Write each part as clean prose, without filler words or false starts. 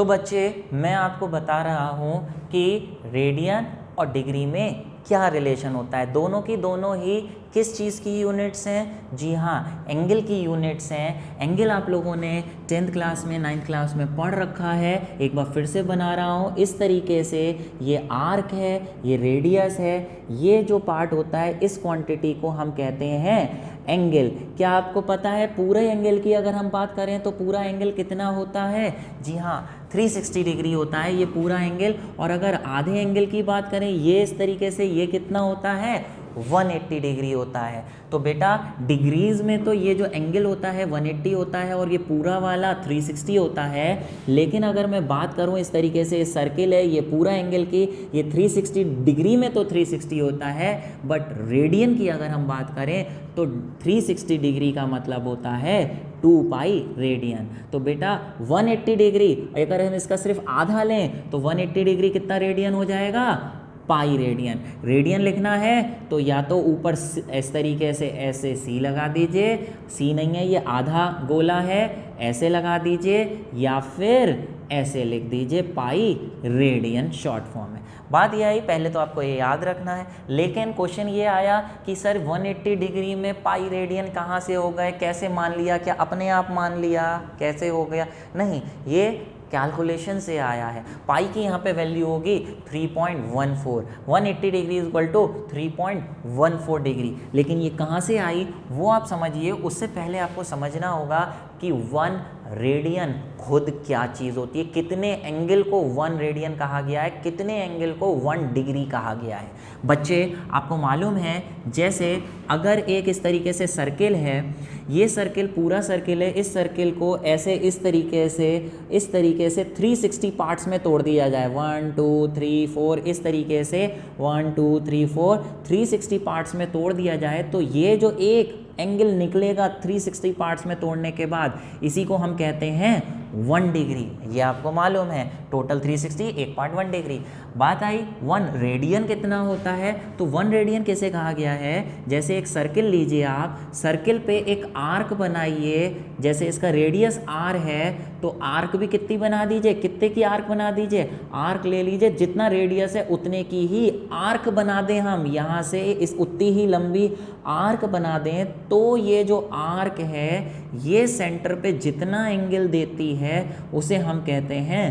तो बच्चे मैं आपको बता रहा हूँ कि रेडियन और डिग्री में क्या रिलेशन होता है। दोनों की दोनों ही किस चीज़ की यूनिट्स हैं? जी हाँ, एंगल की यूनिट्स हैं। एंगल आप लोगों ने 10th क्लास में 9th क्लास में पढ़ रखा है। एक बार फिर से बना रहा हूँ इस तरीके से, ये आर्क है, ये रेडियस है, ये जो पार्ट होता है इस क्वांटिटी को हम कहते हैं एंगल। क्या आपको पता है पूरे एंगल की अगर हम बात करें तो पूरा एंगल कितना होता है? जी हाँ, 360 डिग्री होता है ये पूरा एंगल। और अगर आधे एंगल की बात करें ये इस तरीके से, ये कितना होता है? 180 डिग्री होता है। तो बेटा डिग्रीज में तो ये जो एंगल होता है 180 होता है और ये पूरा वाला 360 होता है। लेकिन अगर मैं बात करूँ इस तरीके से, सर्किल है ये पूरा एंगल की, ये 360 डिग्री में तो 360 होता है, बट रेडियन की अगर हम बात करें तो 360 डिग्री का मतलब होता है 2 पाई रेडियन। तो बेटा 180 डिग्री, अगर हम इसका सिर्फ आधा लें तो 180 डिग्री कितना रेडियन हो जाएगा? Pi radian. रेडियन लिखना है तो या तो ऊपर इस तरीके से ऐसे सी लगा दीजिए, सी नहीं है ये आधा गोला है, ऐसे लगा दीजिए, या फिर ऐसे लिख दीजिए पाई रेडियन शॉर्ट फॉर्म में। बात ये आई, पहले तो आपको ये याद रखना है। लेकिन क्वेश्चन ये आया कि सर 180 डिग्री में पाई रेडियन कहाँ से हो गए, कैसे मान लिया? क्या अपने आप मान लिया? कैसे हो गया? नहीं, ये कैलकुलेशन से आया है। पाई की यहाँ पे वैल्यू होगी 3.14, 180 degree is equal to 3.14 degree. लेकिन ये कहाँ से आई वो आप समझिए। उससे पहले आपको समझना होगा कि 1 रेडियन खुद क्या चीज़ होती है, कितने एंगल को 1 रेडियन कहा गया है, कितने एंगल को 1 डिग्री कहा गया है। बच्चे आपको मालूम है, जैसे अगर एक इस तरीके से सर्किल है, ये सर्किल पूरा सर्किल है, इस सर्किल को ऐसे इस तरीके से 360 पार्ट्स में तोड़ दिया जाए, 1 2 3 4 इस तरीके से 1 2 3 4 360 पार्ट्स में तोड़ दिया जाए, तो ये जो एक एंगल निकलेगा 360 पार्ट्स में तोड़ने के बाद, इसी को हम कहते हैं 1 डिग्री। ये आपको मालूम है, टोटल 360, एक पार्ट 1 डिग्री। बात आई 1 रेडियन कितना होता है, तो 1 रेडियन किसे कहा गया है? जैसे एक सर्किल लीजिए आप, सर्किल पे एक आर्क बनाइए, जैसे इसका रेडियस r है तो आर्क भी कितनी बना दीजिए, कितने की आर्क बना दीजिए? आर्क ले लीजिए, जितना रेडियस है उतने की ही आर्क बना दें हम, यहाँ से इस उतनी ही लंबी आर्क बना दें, तो ये जो आर्क है ये सेंटर पे जितना एंगल देती है उसे हम कहते हैं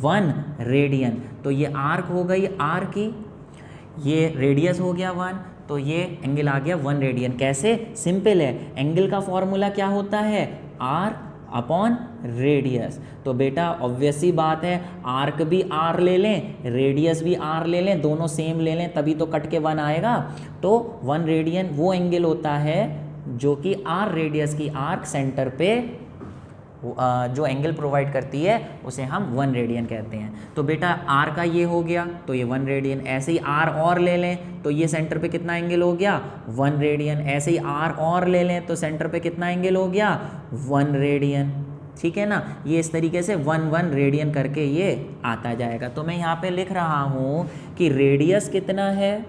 1 रेडियन। तो ये आर्क हो गई r की, ये रेडियस हो गया 1, तो ये एंगल आ गया 1 रेडियन। कैसे? सिंपल है, एंगल का फॉर्मूला क्या होता है? r upon radius. तो बेटा ऑब्वियस सी बात है, आर्क भी r ले लें, रेडियस भी r ले लें, दोनों सेम ले लें, तभी तो कट के 1 आएगा। तो 1 रेडियन वो एंगल होता है जो कि r रेडियस की आर्क सेंटर पे जो एंगल प्रोवाइड करती है उसे हम 1 रेडियन कहते हैं। तो बेटा r का ये हो गया तो ये 1 रेडियन, ऐसे ही r और ले लें तो ये सेंटर पे कितना एंगल हो गया? 1 रेडियन। ऐसे ही r और ले लें तो सेंटर पे कितना एंगल हो गया? 1 रेडियन। ठीक है ना, ये इस तरीके से 1 रेडियन करके ये आता जाएगा। तो मैं यहाँ पे लिख रहा हूँ कि रेडियस कितना है,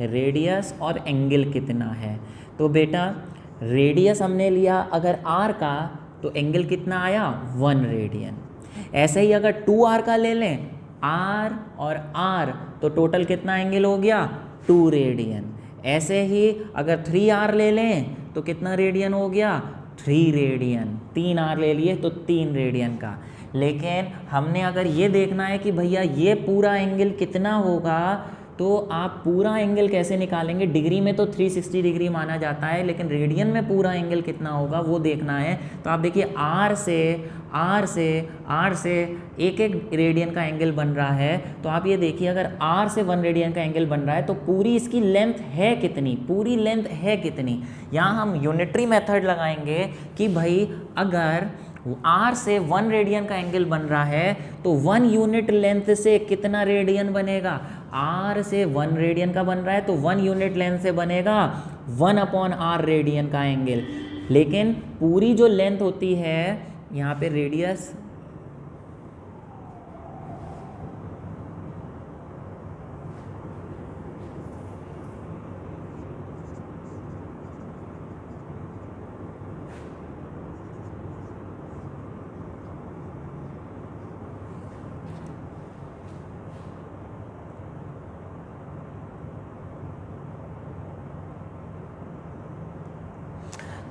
रेडियस और एंगल कितना है। तो बेटा रेडियस हमने लिया अगर r का, तो एंगल कितना आया? 1 रेडियन। ऐसे ही अगर 2r का ले लें, r और r, तो टोटल कितना एंगल हो गया? 2 रेडियन। ऐसे ही अगर 3r ले लें तो कितना रेडियन हो गया? 3 रेडियन। 3r ले लिए तो 3 रेडियन का। लेकिन हमने अगर ये देखना है कि भैया ये पूरा एंगल कितना होगा, तो आप पूरा एंगल कैसे निकालेंगे? डिग्री में तो 360 डिग्री माना जाता है, लेकिन रेडियन में पूरा एंगल कितना होगा वो देखना है। तो आप देखिए R से एक एक रेडियन का एंगल बन रहा है, तो आप ये देखिए अगर R से 1 रेडियन का एंगल बन रहा है तो पूरी इसकी लेंथ है कितनी, पूरी लेंथ है कितनी। यहाँ हम यूनिटरी मेथड लगाएंगे कि भाई अगर R से 1 रेडियन का एंगल बन रहा है तो 1 यूनिट लेंथ से कितना रेडियन बनेगा? R से 1 रेडियन का बन रहा है तो 1 यूनिट लेंथ से बनेगा 1/r रेडियन का एंगल। लेकिन पूरी जो लेंथ होती है यहाँ पे रेडियस,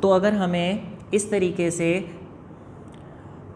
तो अगर हमें इस तरीके से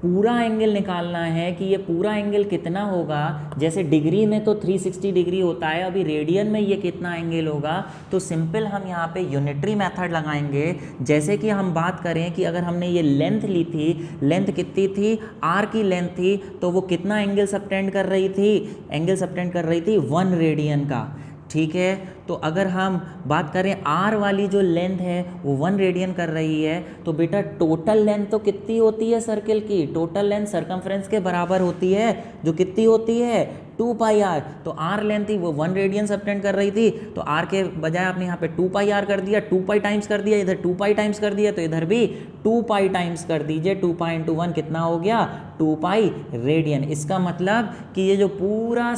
पूरा एंगल निकालना है कि ये पूरा एंगल कितना होगा, जैसे डिग्री में तो 360 डिग्री होता है, अभी रेडियन में ये कितना एंगल होगा, तो सिंपल हम यहाँ पे यूनिटरी मेथड लगाएंगे। जैसे कि हम बात करें कि अगर हमने ये लेंथ ली थी, लेंथ कितनी थी, आर की लेंथ थी, तो वो कितना एंगल सबटेंड कर रही थी, एंगल सबटेंड कर रही थी 1 रेडियन का। ठीक है, तो अगर हम बात करें आर वाली जो लेंथ है वो 1 रेडियन कर रही है, तो बेटा टोटल लेंथ तो कितनी होती है सर्किल की, टोटल लेंथ सरकमफ्रेंस के बराबर होती है, जो कितनी होती है 2 पाई आर। तो आर लेंथ थी वो 1 रेडियन सबटेंड कर रही थी, तो आर के बजाय आपने यहाँ पे 2 पाई आर कर दिया, 2 पाई टाइम्स कर दिया, इधर 2 पाई टाइम्स कर दिया, तो इधर भी 2 पाई टाइम्स कर दीजिए। 2 पाई इंटू 1 कितना हो गया, 2 पाई रेडियन। इसका मतलब कि ये जो पूरा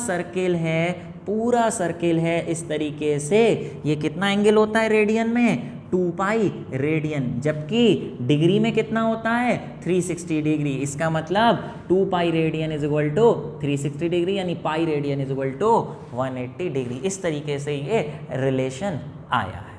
सर्किल है इस तरीके से, ये कितना एंगल होता है रेडियन में, 2 पाई रेडियन, जबकि डिग्री में कितना होता है 360 डिग्री। इसका मतलब 2 pi radian is equal to 360 degree, यानी pi radian is equal to 180 degree. इस तरीके से ये रिलेशन आया है।